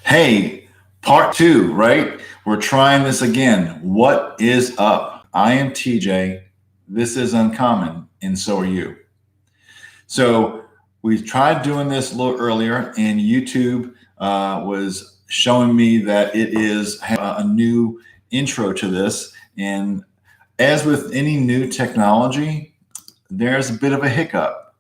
Hey, part two, right? We're trying this again. What is up? I am TJ. This is Uncommon, and so are you. So we tried doing this a little earlier, and YouTube was showing me that it is a new intro to this. And as with any new technology, there's a bit of a hiccup,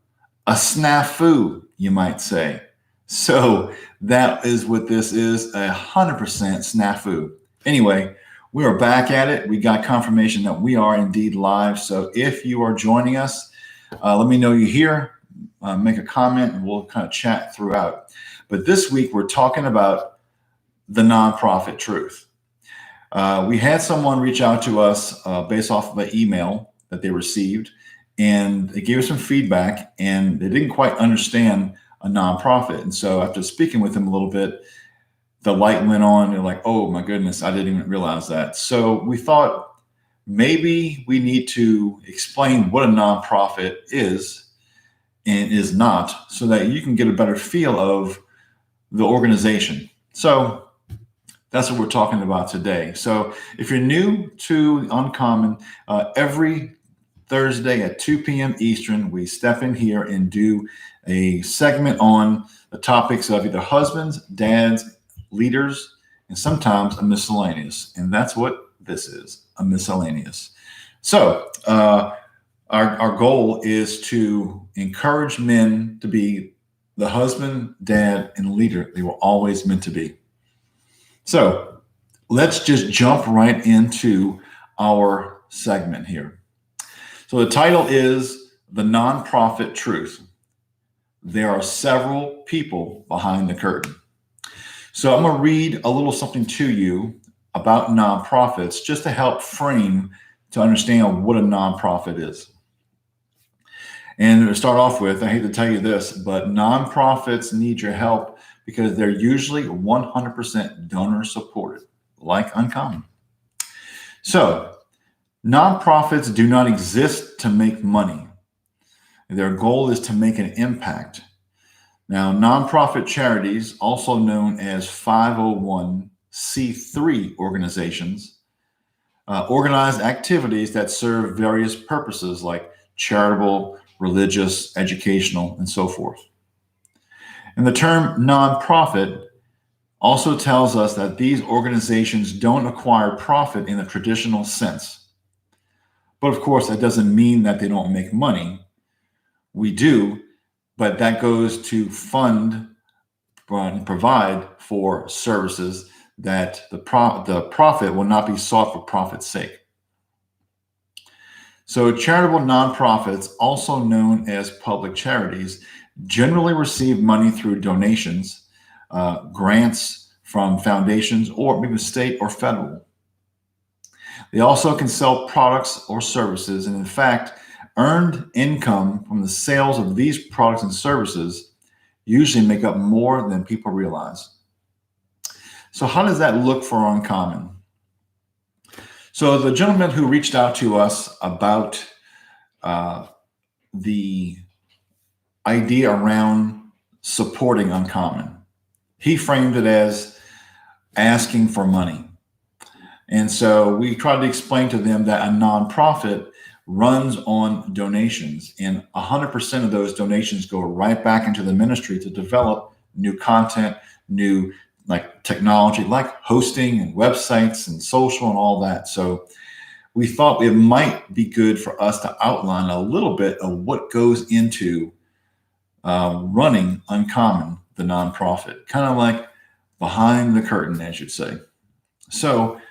a snafu, you might say. So that is what this is, 100% snafu. Anyway, we are back at it. We got confirmation that we are indeed live. So if you are joining us, let me know you're here. Make a comment and we'll kind of chat throughout. But this week we're talking about the nonprofit truth. We had someone reach out to us based off of an email that they received, and they gave us some feedback, and they didn't quite understand a nonprofit. And so after speaking with them a little bit, the light went on. They're like, oh my goodness, I didn't even realize that. So we thought maybe we need to explain what a nonprofit is and is not, so that you can get a better feel of the organization. So that's what we're talking about today. So if you're new to Uncommon, every Thursday at 2 p.m. Eastern, we step in here and do a segment on the topics of either husbands, dads, leaders, and sometimes a miscellaneous. And that's what this is, a miscellaneous. So our goal is to encourage men to be the husband, dad, and leader they were always meant to be. So let's just jump right into our segment here. So the title is The Nonprofit Truth. There are several people behind the curtain. So I'm going to read a little something to you about nonprofits just to help frame to understand what a nonprofit is. And to start off with, I hate to tell you this, but nonprofits need your help because they're usually 100% donor supported, like Uncommon. So nonprofits do not exist to make money. Their goal is to make an impact. Now, nonprofit charities, also known as 501c3 organizations, organize activities that serve various purposes like charitable, religious, educational, and so forth. And the term nonprofit also tells us that these organizations don't acquire profit in the traditional sense. But of course, that doesn't mean that they don't make money. We do, but that goes to fund and provide for services that the profit will not be sought for profit's sake. So charitable nonprofits, also known as public charities, generally receive money through donations, grants from foundations, or maybe state or federal. They also can sell products or services, and in fact, earned income from the sales of these products and services usually make up more than people realize. So how does that look for Uncommon? So the gentleman who reached out to us about the idea around supporting Uncommon, he framed it as asking for money. And so we tried to explain to them that a nonprofit runs on donations, and 100% of those donations go right back into the ministry to develop new content, new like technology, like hosting and websites and social and all that. So we thought it might be good for us to outline a little bit of what goes into running Uncommon, the nonprofit, kind of like behind the curtain, as you'd say. So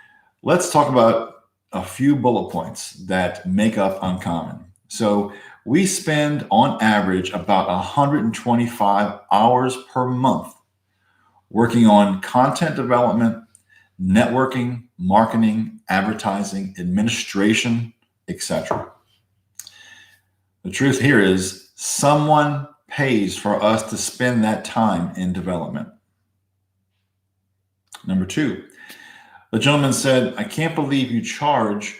let's talk about a few bullet points that make up Uncommon. So we spend on average about 125 hours per month working on content development, networking, marketing, advertising, administration, etc. The truth here is someone pays for us to spend that time in development. Number two, the gentleman said, I can't believe you charge.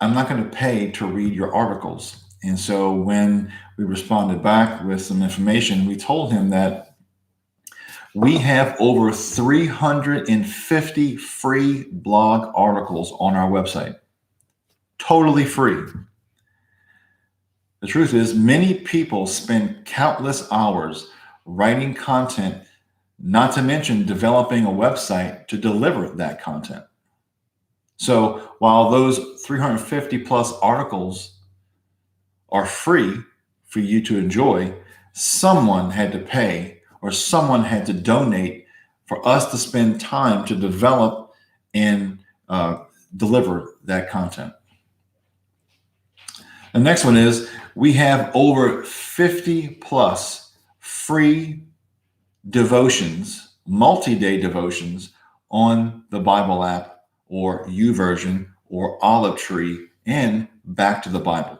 I'm not going to pay to read your articles. And so when we responded back with some information, we told him that We have over 350 free blog articles on our website, totally free. The truth is, many people spend countless hours writing content, not to mention developing a website to deliver that content. So while those 350 plus articles are free for you to enjoy, someone had to pay or someone had to donate for us to spend time to develop and deliver that content. The next one is we have over 50 plus free devotions, multi-day devotions on the Bible app or YouVersion or Olive Tree and Back to the Bible.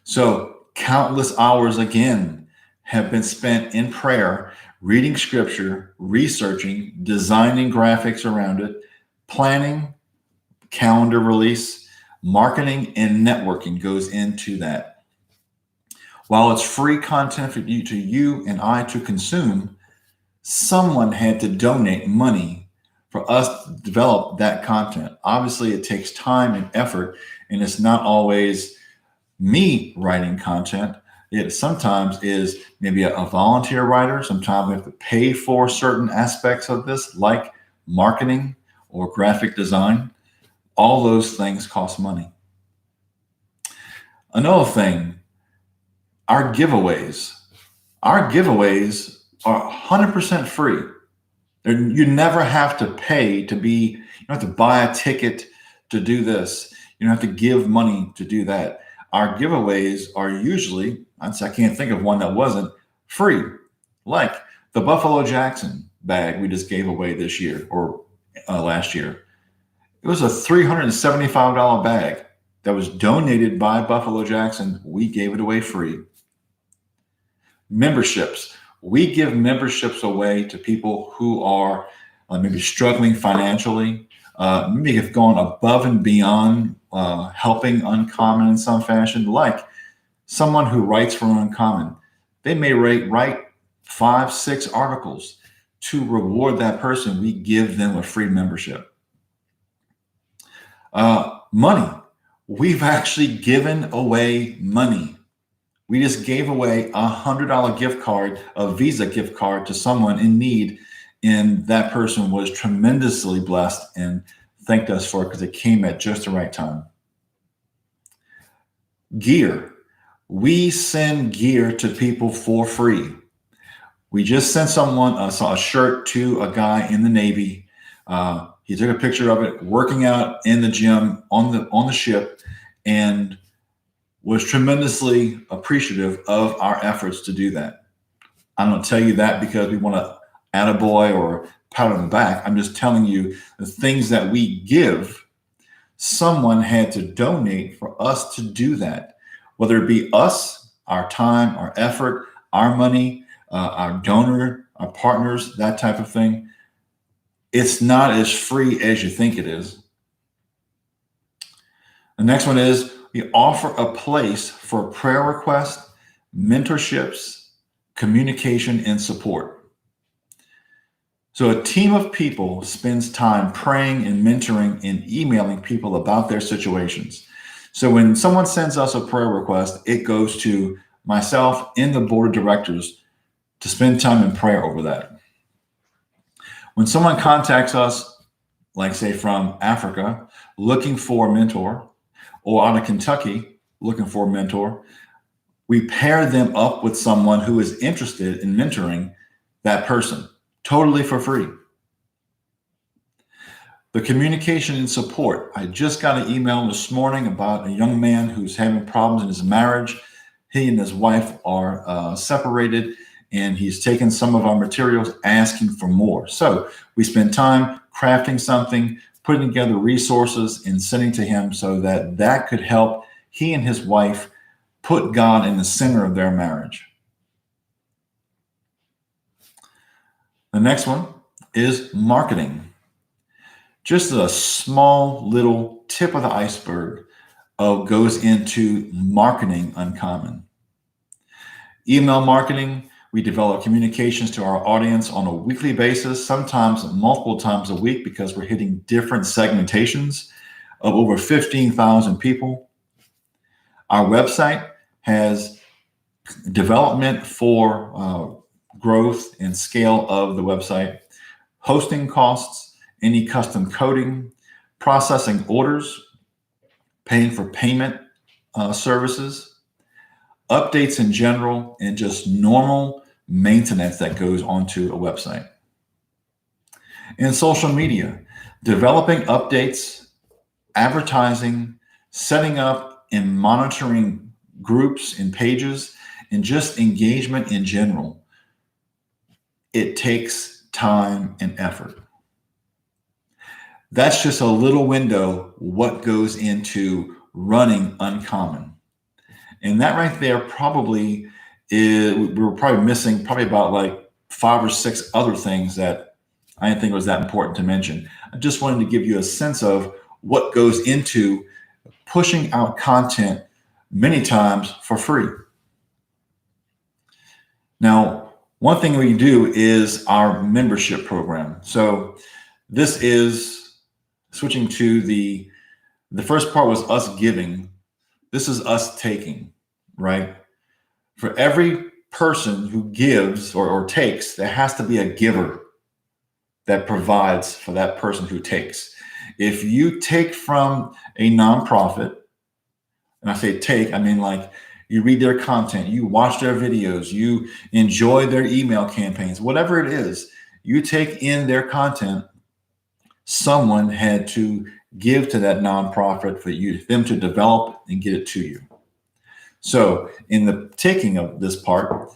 So countless hours again have been spent in prayer, reading scripture, researching, designing graphics around it, planning, calendar release, marketing, and networking goes into that. While it's free content for you and I to consume, someone had to donate money for us to develop that content. Obviously, it takes time and effort, and it's not always me writing content. It sometimes is maybe a volunteer writer. Sometimes we have to pay for certain aspects of this, like marketing or graphic design. All those things cost money. Another thing, our giveaways are 100% free. You never have to pay to be, you don't have to buy a ticket to do this. You don't have to give money to do that. Our giveaways are usually, I can't think of one that wasn't free, like the Buffalo Jackson bag we just gave away this year or last year. It was a $375 bag that was donated by Buffalo Jackson. We gave it away free. Memberships. We give memberships away to people who are maybe struggling financially, maybe have gone above and beyond helping Uncommon in some fashion, like someone who writes for Uncommon. They may write 5-6 articles. To reward that person, we give them a free membership. Money. We've actually given away money. We just gave away a $100 gift card, a Visa gift card to someone in need. And that person was tremendously blessed and thanked us for it because it came at just the right time. Gear. We send gear to people for free. We just sent someone a shirt to a guy in the Navy. He took a picture of it working out in the gym on the ship and was tremendously appreciative of our efforts to do that. I don't tell you that because we want to attaboy or pat on the back. I'm just telling you the things that we give, someone had to donate for us to do that. Whether it be us, our time, our effort, our money, our donor, our partners, that type of thing. It's not as free as you think it is. The next one is we offer a place for prayer requests, mentorships, communication, and support. So a team of people spends time praying and mentoring and emailing people about their situations. So when someone sends us a prayer request, it goes to myself and the board of directors to spend time in prayer over that. When someone contacts us, like say from Africa, looking for a mentor, or out of Kentucky, looking for a mentor, we pair them up with someone who is interested in mentoring that person, totally for free. The communication and support. I just got an email this morning about a young man who's having problems in his marriage. He and his wife are separated, and he's taken some of our materials asking for more. So we spend time crafting something, putting together resources and sending to him so that could help he and his wife put God in the center of their marriage. The next one is marketing. Just a small little tip of the iceberg goes into marketing Uncommon. Email marketing, We develop communications to our audience on a weekly basis, sometimes multiple times a week, because we're hitting different segmentations of over 15,000 people. Our website has development for growth and scale of the website, hosting costs, any custom coding, processing orders, paying for payment services, updates in general, and just normal maintenance that goes onto a website. In social media, developing updates, advertising, setting up and monitoring groups and pages, and just engagement in general. It takes time and effort. That's just a little window what goes into running Uncommon. And that right there probably is, we were probably missing probably about like 5 or 6 other things that I didn't think was that important to mention. I just wanted to give you a sense of what goes into pushing out content many times for free. Now, one thing we do is our membership program. So this is switching to the first part was us giving. This is us taking, right? For every person who gives or takes, there has to be a giver that provides for that person who takes. If you take from a nonprofit, and I say take, I mean like you read their content, you watch their videos, you enjoy their email campaigns, whatever it is, you take in their content, someone had to give to that nonprofit for them to develop and get it to you. So in the taking of this part,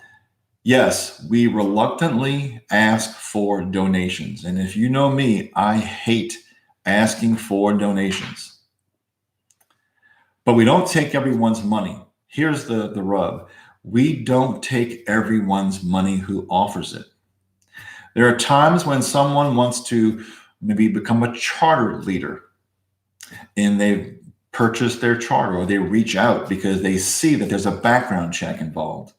yes, we reluctantly ask for donations. And if you know me, I hate asking for donations. But we don't take everyone's money. Here's the rub. We don't take everyone's money who offers it. There are times when someone wants to maybe become a charter leader and they've purchased their charter, or they reach out because they see that there's a background check involved.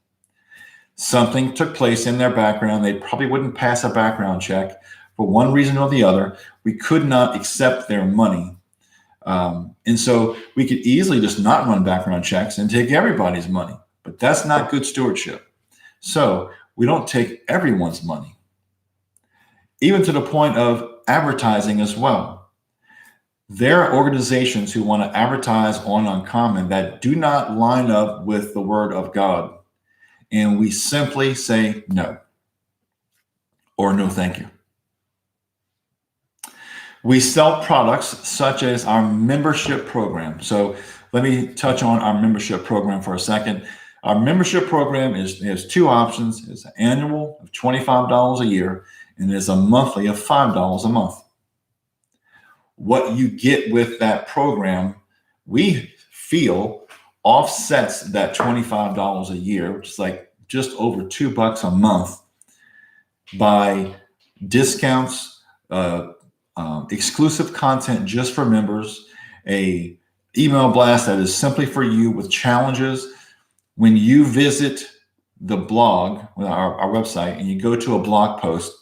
Something took place in their background. They probably wouldn't pass a background check for one reason or the other. We could not accept their money. And so we could easily just not run background checks and take everybody's money, but that's not good stewardship. So we don't take everyone's money, even to the point of advertising as well. There are organizations who want to advertise on Uncommon that do not line up with the word of God. And we simply say no, or no, thank you. We sell products such as our membership program. So let me touch on our membership program for a second. Our membership program has 2 options. It's an annual of $25 a year, and there's a monthly of $5 a month. What you get with that program, we feel offsets that $25 a year, which is like just over $2 a month, by discounts, exclusive content just for members, a email blast that is simply for you with challenges. When you visit the blog, our website, and you go to a blog post,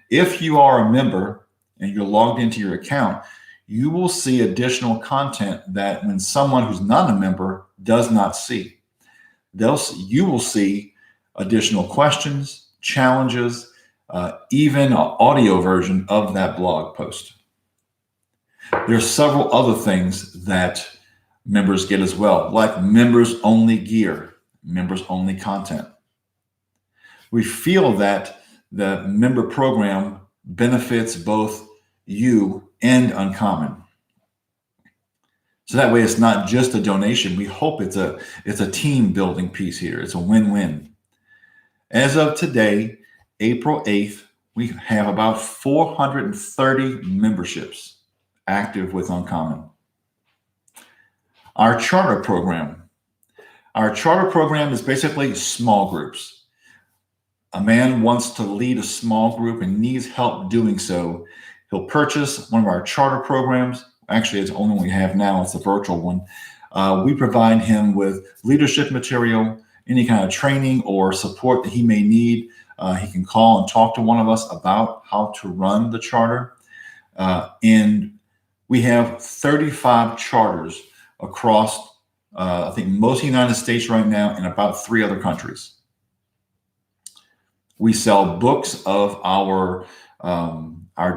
if you are a member and you're logged into your account, you will see additional content that when someone who's not a member does not see. You will see additional questions, challenges, even an audio version of that blog post. There's several other things that members get as well, like members only gear, members only content. We feel that the member program benefits both you and Uncommon. So that way it's not just a donation. We hope it's a team building piece here. It's a win-win. As of today, April 8th, we have about 430 memberships active with Uncommon. Our charter program. Our charter program is basically small groups. A man wants to lead a small group and needs help doing so. He'll purchase one of our charter programs. Actually, it's the only one we have now. It's the virtual one. We provide him with leadership material any kind of training or support that he may need, he can call and talk to one of us about how to run the charter. And we have 35 charters across, I think, most of the United States right now and about 3 other countries. We sell books of our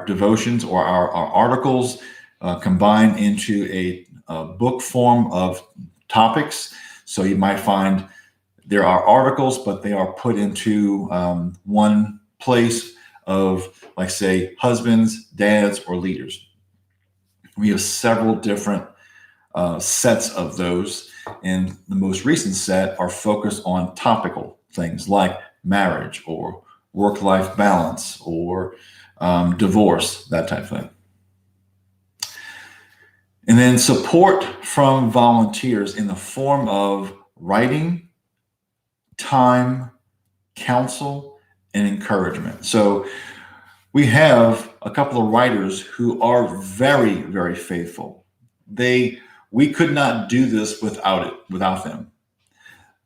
devotions or our articles combined into a book form of topics. So you might find there are articles, but they are put into one place of, like, say, husbands, dads, or leaders. We have several different sets of those, and the most recent set are focused on topical things like marriage or work-life balance or divorce, that type of thing. And then support from volunteers in the form of writing, time, counsel, and encouragement. So we have a couple of writers who are very, very faithful. We could not do this without them.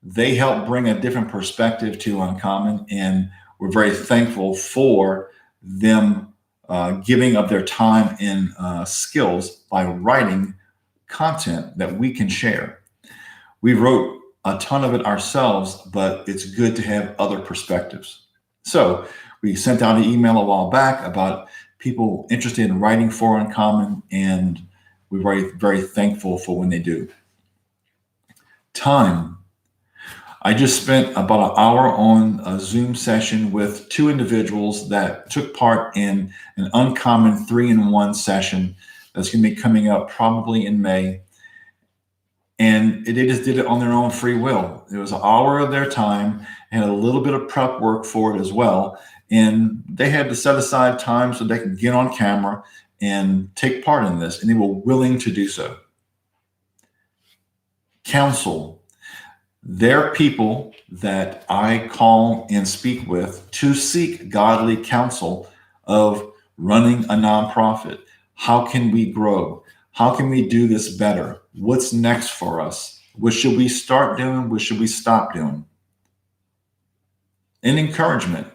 They help bring a different perspective to Uncommon, and we're very thankful for them giving up their time and skills by writing content that we can share. We wrote a ton of it ourselves, but it's good to have other perspectives. So we sent out an email a while back about people interested in writing for Uncommon, and we're very, very thankful for when they do. Time. I just spent about an hour on a Zoom session with 2 individuals that took part in an Uncommon 3-in-1 session that's going to be coming up probably in May. And they just did it on their own free will. It was an hour of their time, and a little bit of prep work for it as well. And they had to set aside time so they could get on camera and take part in this, and they were willing to do so. Counsel. They're people that I call and speak with to seek godly counsel of running a nonprofit. How can we grow? How can we do this better? What's next for us? What should we start doing? What should we stop doing? And encouragement.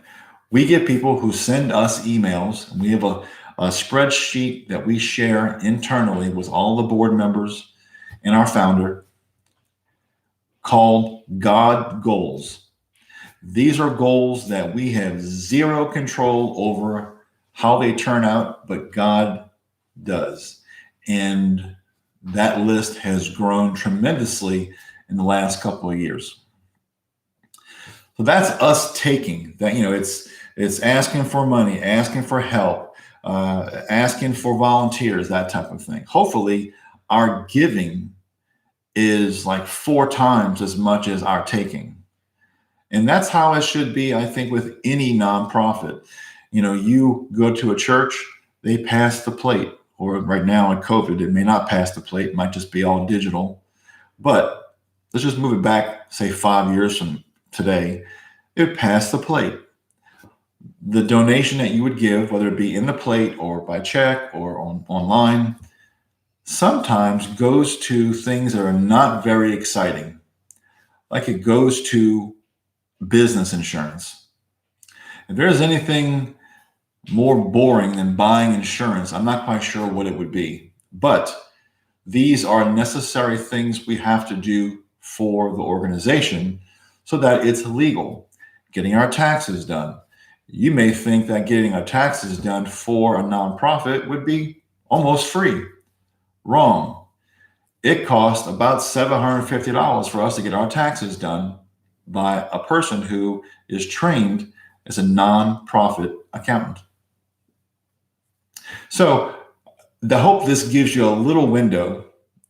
We get people who send us emails, and we have a spreadsheet that we share internally with all the board members and our founder called God Goals. These are goals that we have zero control over how they turn out, but God does. And that list has grown tremendously in the last couple of years. So that's us taking that, it's asking for money, asking for help, asking for volunteers, that type of thing. Hopefully our giving is like 4 times as much as our taking. And that's how it should be, I think, with any nonprofit. You go to a church, they pass the plate. Or right now in COVID, it may not pass the plate. It might just be all digital. But let's just move it back, say 5 years from today. It would pass the plate. The donation that you would give, whether it be in the plate or by check or online, sometimes goes to things that are not very exciting. Like it goes to business insurance. If there's anything more boring than buying insurance, I'm not quite sure what it would be. But these are necessary things we have to do for the organization so that it's legal. Getting our taxes done. You may think that getting our taxes done for a nonprofit would be almost free. Wrong. It costs about $750 for us to get our taxes done by a person who is trained as a nonprofit accountant. So I hope this gives you a little window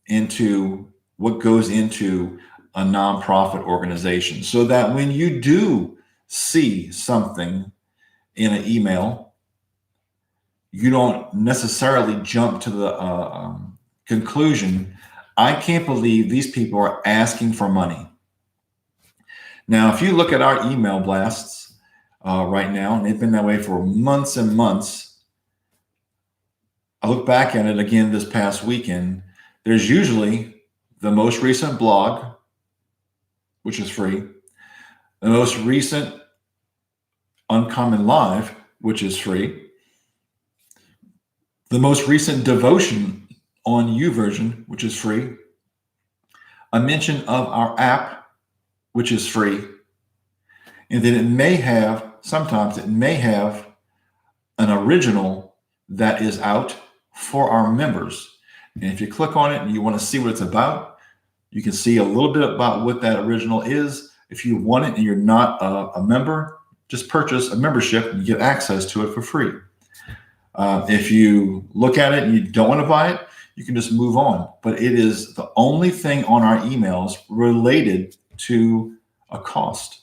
into what goes into a nonprofit organization, so that when you do see something in an email, you don't necessarily jump to the conclusion, I can't believe these people are asking for money. Now, if you look at our email blasts right now, and they've been that way for months and months, I look back at it again this past weekend, there's usually the most recent blog, which is free. The most recent Uncommon Live, which is free. The most recent devotion on YouVersion, which is free. A mention of our app, which is free. And then sometimes it may have an original that is out for our members. And if you click on it and you want to see what it's about, you can see a little bit about what that original is. If you want it and you're not a member, just purchase a membership and you get access to it for free. If you look at it and you don't want to buy it, you can just move on. But it is the only thing on our emails related to a cost.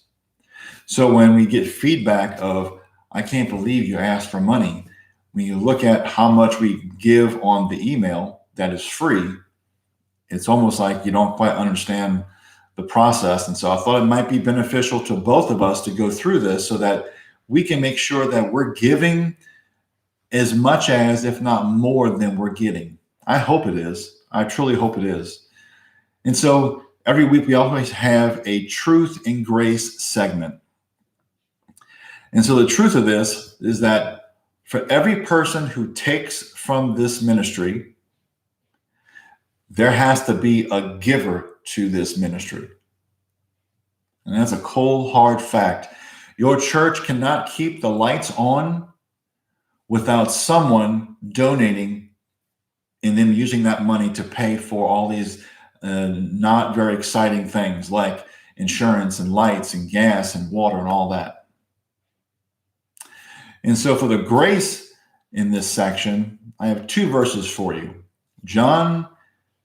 So when we get feedback of, I can't believe you asked for money, when you look at how much we give on the email that is free, it's almost like you don't quite understand the process. And so I thought it might be beneficial to both of us to go through this so that we can make sure that we're giving as much as, if not more than we're getting. I hope it is. I truly hope it is. And so every week we always have a truth and grace segment. And so the truth of this is that for every person who takes from this ministry, there has to be a giver to this ministry. And that's a cold, hard fact. Your church cannot keep the lights on without someone donating and then using that money to pay for all these not very exciting things like insurance and lights and gas and water and all that. And so for the grace in this section, I have two verses for you. John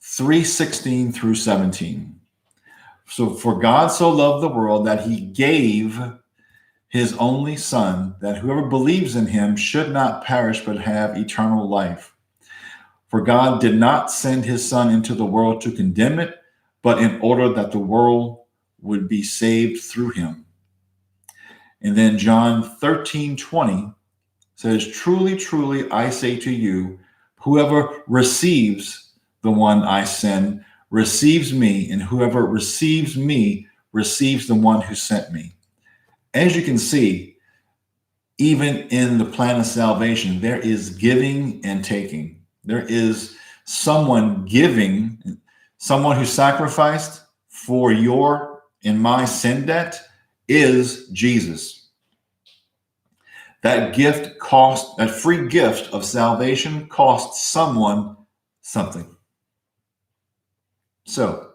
3:16 through 17. So for God so loved the world that he gave his only son, that whoever believes in him should not perish but have eternal life. For God did not send his son into the world to condemn it, but in order that the world would be saved through him. And then John 13:20 says, truly, truly, I say to you, whoever receives the one I send receives me, and whoever receives me receives the one who sent me. As you can see, even in the plan of salvation, there is giving and taking. There is someone giving, someone who sacrificed for your and my sin debt is Jesus. That gift cost, that free gift of salvation costs someone something. So,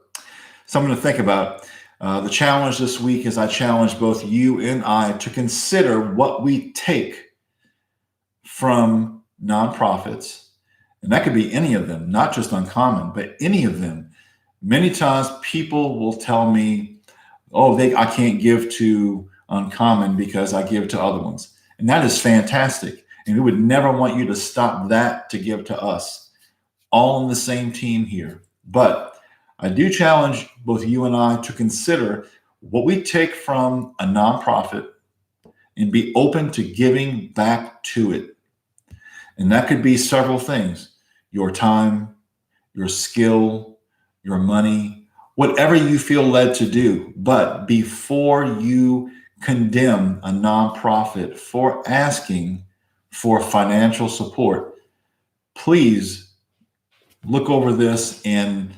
something to think about. The challenge this week is I challenge both you and I to consider what we take from nonprofits. And that could be any of them, not just Uncommon, but any of them. Many times people will tell me, oh, I can't give to Uncommon because I give to other ones. And that is fantastic. And we would never want you to stop that to give to us. All on the same team here. But I do challenge both you and I to consider what we take from a nonprofit and be open to giving back to it. And that could be several things: your time, your skill, your money, whatever you feel led to do. But before you condemn a nonprofit for asking for financial support, please look over this and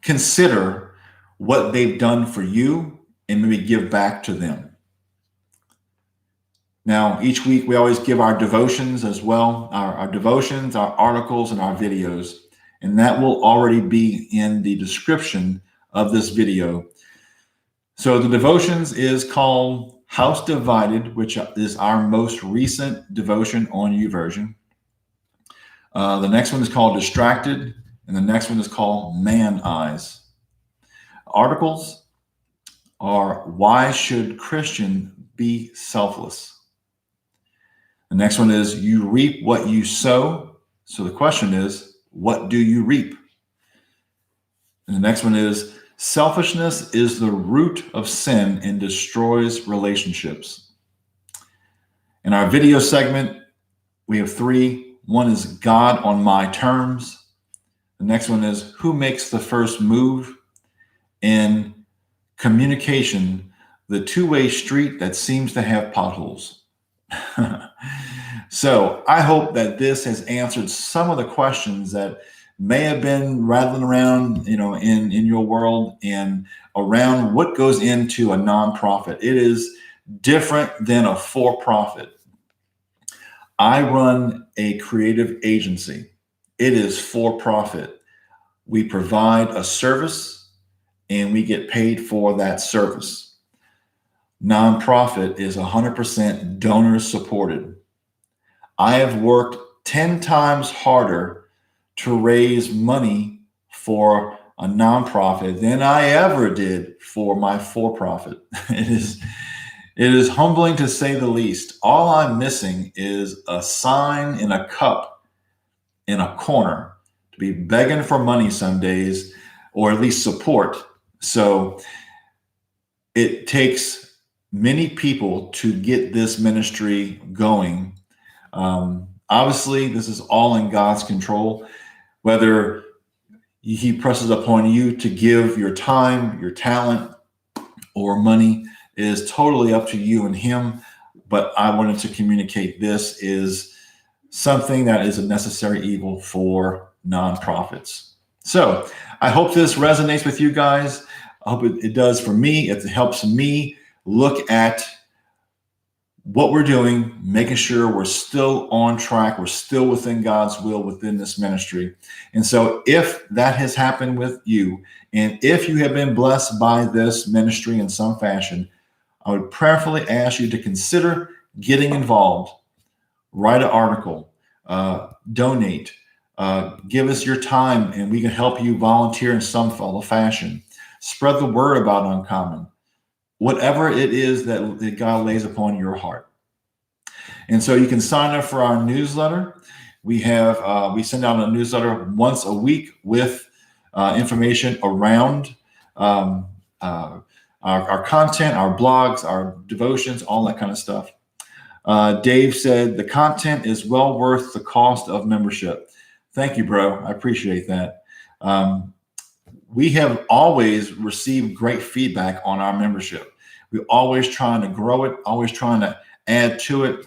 consider what they've done for you and maybe give back to them. Now, each week we always give our devotions as well, our devotions, our articles, and our videos. And that will already be in the description of this video. So the devotions is called House Divided, which is our most recent devotion on YouVersion. The next one is called Distracted, and the next one is called Man Eyes. Articles are Why Should Christian Be Selfless? The next one is You Reap What You Sow. So the question is, what do you reap? And the next one is Selfishness is the root of sin and destroys relationships. In our video segment, we have three. One is God on My Terms. The next one is Who Makes the First Move? And communication, the two-way street that seems to have potholes. So I hope that this has answered some of the questions that may have been rattling around, in your world and around what goes into a nonprofit. It is different than a for-profit. I run a creative agency. It is for-profit. We provide a service and we get paid for that service. Nonprofit is 100% donor supported. I have worked 10 times harder to raise money for a nonprofit than I ever did for my for-profit. It is humbling to say the least. All I'm missing is a sign in a cup in a corner to be begging for money some days, or at least support. So it takes many people to get this ministry going. Obviously, this is all in God's control. Whether he presses upon you to give your time, your talent, or money is totally up to you and him. But I wanted to communicate this is something that is a necessary evil for nonprofits. So I hope this resonates with you guys. I hope it does for me. It helps me look at what we're doing, making sure we're still on track, we're still within God's will within this ministry. And so if that has happened with you, and if you have been blessed by this ministry in some fashion, I would prayerfully ask you to consider getting involved. Write an article, donate, give us your time, and we can help you volunteer in some fashion. Spread the word about Uncommon. Whatever it is that God lays upon your heart. And so you can sign up for our newsletter. We send out a newsletter once a week with information around our content, our blogs, our devotions, all that kind of stuff. Dave said the content is well worth the cost of membership. Thank you, bro. I appreciate that. We have always received great feedback on our membership. We're always trying to grow it, always trying to add to it.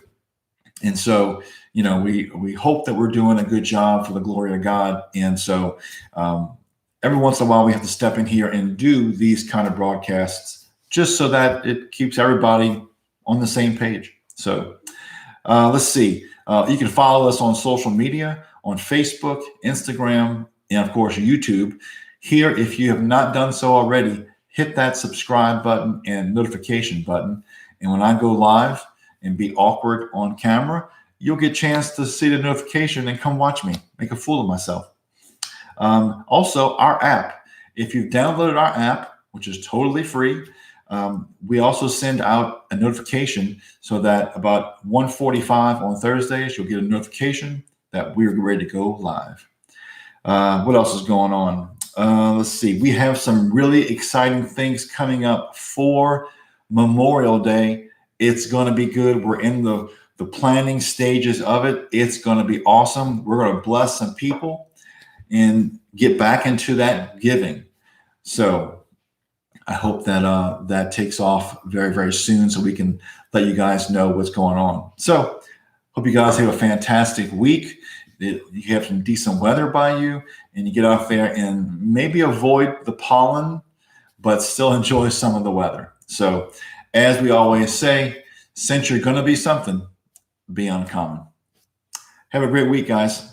And so, we hope that we're doing a good job for the glory of God. And so every once in a while, we have to step in here and do these kind of broadcasts just so that it keeps everybody on the same page. So let's see. You can follow us on social media, on Facebook, Instagram, and of course, YouTube. Here, if you have not done so already, hit that subscribe button and notification button. And when I go live and be awkward on camera, you'll get a chance to see the notification and come watch me make a fool of myself. Also, our app. If you've downloaded our app, which is totally free, we also send out a notification so that about 1:45 on Thursdays, you'll get a notification that we're ready to go live. What else is going on? Let's see. We have some really exciting things coming up for Memorial Day. It's going to be good. We're in the planning stages of it. It's going to be awesome. We're going to bless some people and get back into that giving. So I hope that that takes off very, very soon so we can let you guys know what's going on. So hope you guys have a fantastic week. You have some decent weather by you, and you get out there and maybe avoid the pollen, but still enjoy some of the weather. So as we always say, since you're going to be something, be uncommon. Have a great week, guys.